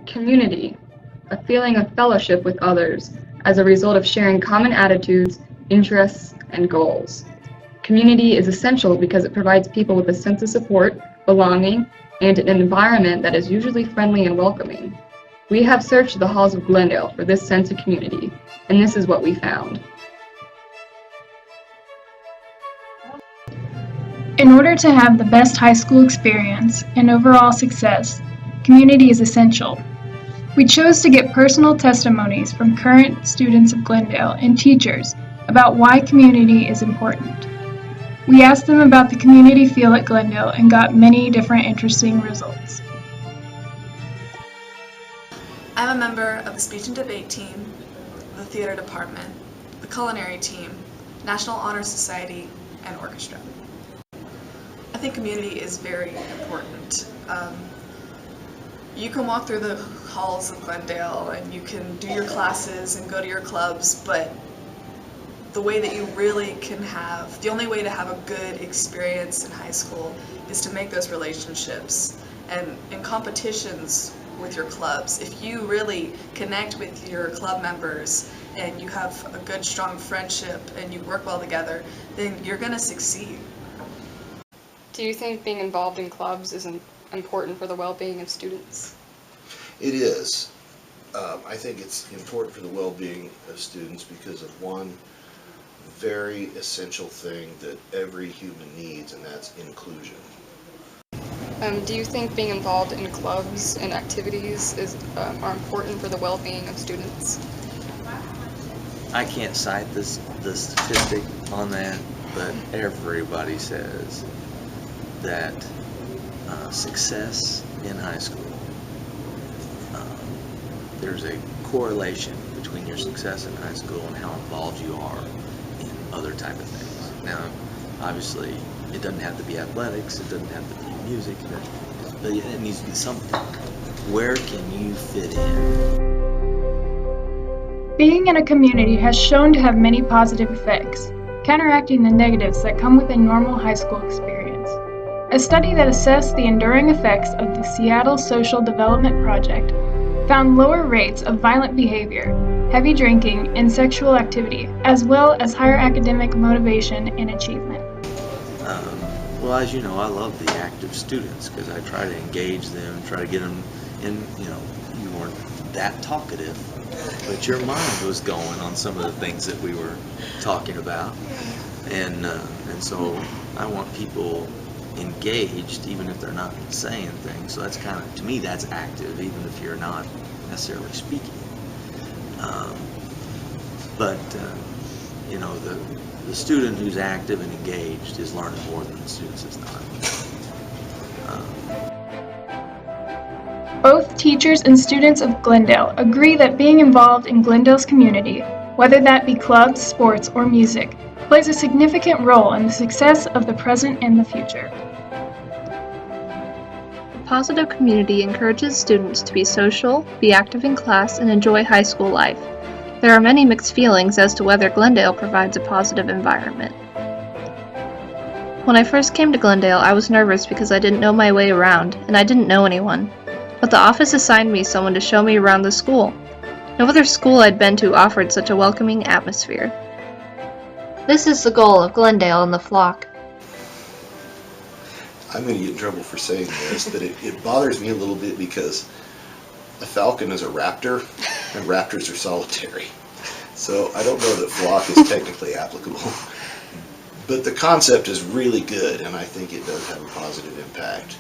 Community, a feeling of fellowship with others as a result of sharing common attitudes, interests, and goals. Community is essential because it provides people with a sense of support, belonging, and an environment that is usually friendly and welcoming. We have searched the halls of Glendale for this sense of community, and this is what we found. In order to have the best high school experience and overall success, community is essential. We chose to get personal testimonies from current students of Glendale and teachers about why community is important. We asked them about the community feel at Glendale and got many different interesting results. I'm a member of the speech and debate team, the theater department, the culinary team, National Honor Society, and orchestra. I think community is very important. You can walk through the halls of Glendale and you can do your classes and go to your clubs, but the way that you really can have, the only way to have a good experience in high school is to make those relationships. And in competitions with your clubs, if you really connect with your club members and you have a good, strong friendship and you work well together, then you're going to succeed. Do you think being involved in clubs is important for the well-being of students? It is. I think it's important for the well-being of students because of one very essential thing that every human needs, and that's inclusion. Do you think being involved in clubs and activities are important for the well-being of students? I can't cite the statistic on that, but everybody says that success in high school, there's a correlation between your success in high school and how involved you are in other type of things. Now, obviously, it doesn't have to be athletics, it doesn't have to be music, but it needs to be something. Where can you fit in? Being in a community has shown to have many positive effects, counteracting the negatives that come with a normal high school experience. A study that assessed the enduring effects of the Seattle Social Development Project found lower rates of violent behavior, heavy drinking, and sexual activity, as well as higher academic motivation and achievement. Well, as you know, I love the active students because I try to engage them, try to get them in, you weren't that talkative, but your mind was going on some of the things that we were talking about. And so I want people engaged even if they're not saying things. So that's kind of, to me, that's active even if you're not necessarily speaking. But the student who's active and engaged is learning more than the student who's not. Both teachers and students of Glendale agree that being involved in Glendale's community, whether that be clubs, sports, or music, plays a significant role in the success of the present and the future. A positive community encourages students to be social, be active in class, and enjoy high school life. There are many mixed feelings as to whether Glendale provides a positive environment. When I first came to Glendale, I was nervous because I didn't know my way around, and I didn't know anyone. But the office assigned me someone to show me around the school. No other school I'd been to offered such a welcoming atmosphere. This is the goal of Glendale and the flock. I'm going to get in trouble for saying this, but it bothers me a little bit because a falcon is a raptor, and raptors are solitary. So I don't know that flock is technically applicable. But the concept is really good, and I think it does have a positive impact.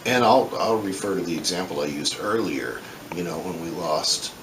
And I'll refer to the example I used earlier, when we lost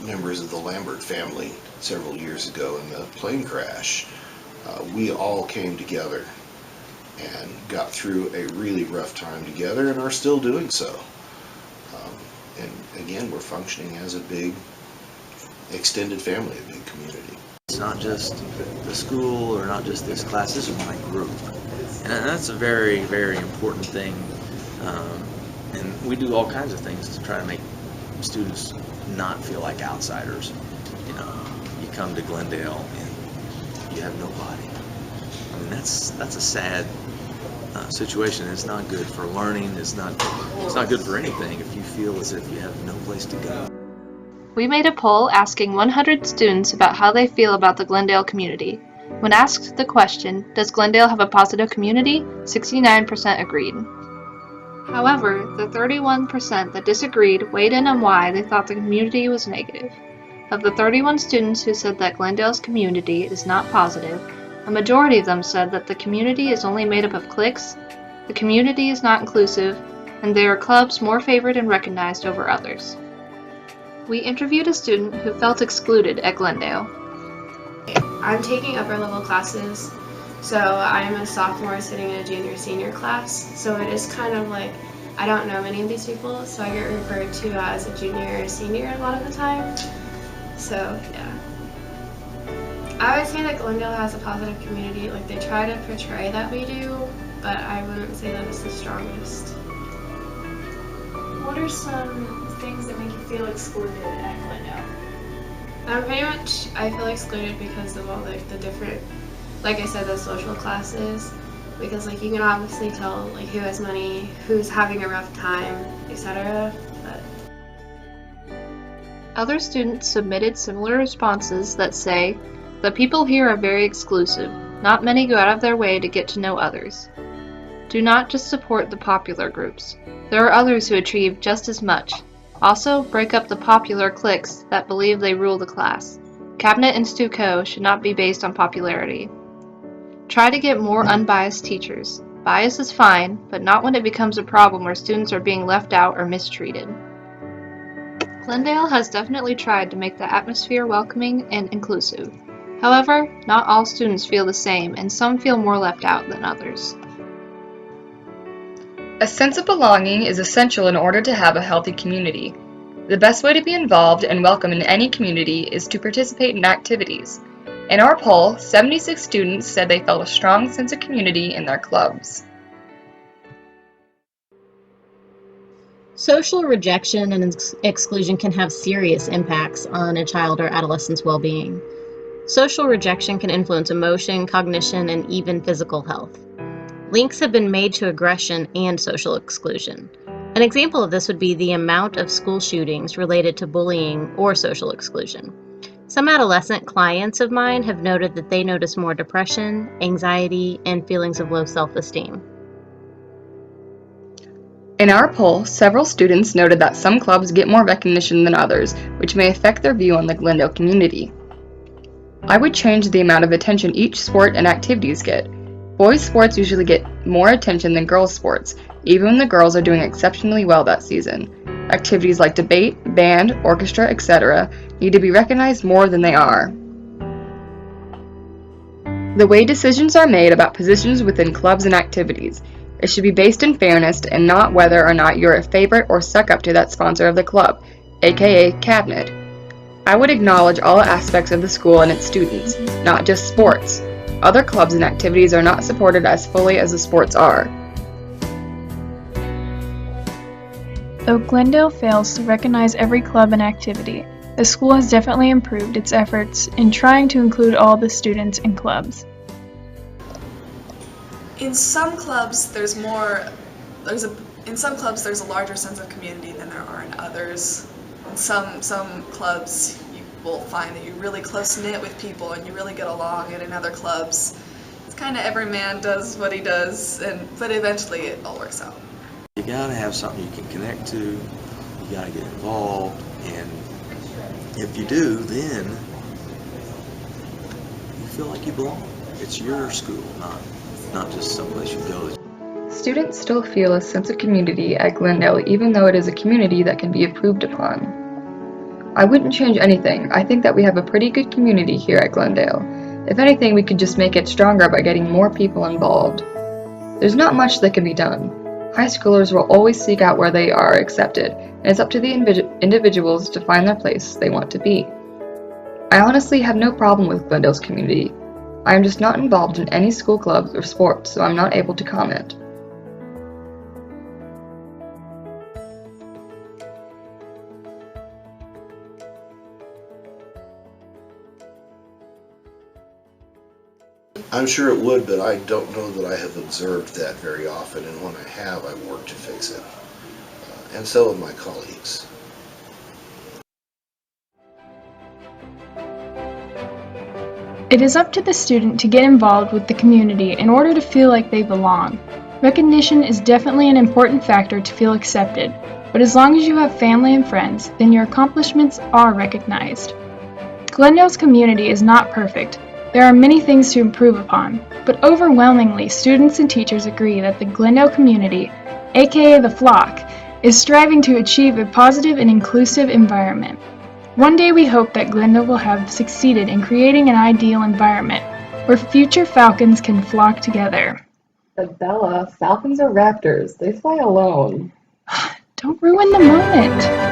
members of the Lambert family several years ago in the plane crash. We all came together and got through a really rough time together and are still doing so. And again, we're functioning as a big extended family, a big community. It's not just the school or not just this class, this is my group. And that's a very, very important thing. And we do all kinds of things to try to make students not feel like outsiders. You come to Glendale and you have nobody. I mean, that's a sad situation. It's not good for learning. It's not good for anything if you feel as if you have no place to go. We made a poll asking 100 students about how they feel about the Glendale community. When asked the question, does Glendale have a positive community? 69% agreed. However, the 31% that disagreed weighed in on why they thought the community was negative. Of the 31 students who said that Glendale's community is not positive, a majority of them said that the community is only made up of cliques, the community is not inclusive, and there are clubs more favored and recognized over others. We interviewed a student who felt excluded at Glendale. I'm taking upper level classes, so I'm a sophomore sitting in a junior-senior class, so it is kind of like I don't know many of these people, so I get referred to as a junior or senior a lot of the time. So yeah. I would say that Glendale has a positive community, like they try to portray that we do, but I wouldn't say that it's the strongest. What are some things that make you feel excluded at Glendale? Pretty much I feel excluded because of all like the different, like I said, the social classes, because like you can obviously tell like who has money, who's having a rough time, etc. But Other students submitted similar responses that say, the people here are very exclusive. Not many go out of their way to get to know others. Do not just support the popular groups. There are others who achieve just as much. Also, break up the popular cliques that believe they rule the class. Cabinet and Stu Co. should not be based on popularity. Try to get more unbiased teachers. Bias is fine, but not when it becomes a problem where students are being left out or mistreated. Glendale has definitely tried to make the atmosphere welcoming and inclusive. However, not all students feel the same, and some feel more left out than others. A sense of belonging is essential in order to have a healthy community. The best way to be involved and welcome in any community is to participate in activities. In our poll, 76 students said they felt a strong sense of community in their clubs. Social rejection and exclusion can have serious impacts on a child or adolescent's well-being. Social rejection can influence emotion, cognition, and even physical health. Links have been made to aggression and social exclusion. An example of this would be the amount of school shootings related to bullying or social exclusion. Some adolescent clients of mine have noted that they notice more depression, anxiety, and feelings of low self-esteem. In our poll, several students noted that some clubs get more recognition than others, which may affect their view on the Glendale community. I would change the amount of attention each sport and activities get. Boys' sports usually get more attention than girls' sports, even when the girls are doing exceptionally well that season. Activities like debate, band, orchestra, etc. need to be recognized more than they are. The way decisions are made about positions within clubs and activities. It should be based in fairness and not whether or not you're a favorite or suck up to that sponsor of the club, aka cabinet. I would acknowledge all aspects of the school and its students, not just sports. Other clubs and activities are not supported as fully as the sports are. Though Glendale fails to recognize every club and activity, the school has definitely improved its efforts in trying to include all the students in clubs. In some clubs, there's a larger sense of community than there are in others. In some clubs, you will find that you're really close-knit with people and you really get along, and in other clubs, it's kind of every man does what he does, but eventually it all works out. You gotta have something you can connect to, you gotta get involved, and if you do, then you feel like you belong. It's your school, not just someplace you go. Students still feel a sense of community at Glendale even though it is a community that can be improved upon. I wouldn't change anything. I think that we have a pretty good community here at Glendale. If anything, we could just make it stronger by getting more people involved. There's not much that can be done. High schoolers will always seek out where they are accepted, and it's up to the individuals to find their place they want to be. I honestly have no problem with Glendale's community. I am just not involved in any school clubs or sports, so I'm not able to comment. I'm sure it would, but I don't know that I have observed that very often, and when I have, I've worked to fix it. And so have my colleagues. It is up to the student to get involved with the community in order to feel like they belong. Recognition is definitely an important factor to feel accepted, but as long as you have family and friends, then your accomplishments are recognized. Glendale's community is not perfect. There are many things to improve upon, but overwhelmingly, students and teachers agree that the Glendale community, aka the flock, is striving to achieve a positive and inclusive environment. One day we hope that Glendale will have succeeded in creating an ideal environment where future falcons can flock together. But Bella, falcons are raptors. They fly alone. Don't ruin the moment.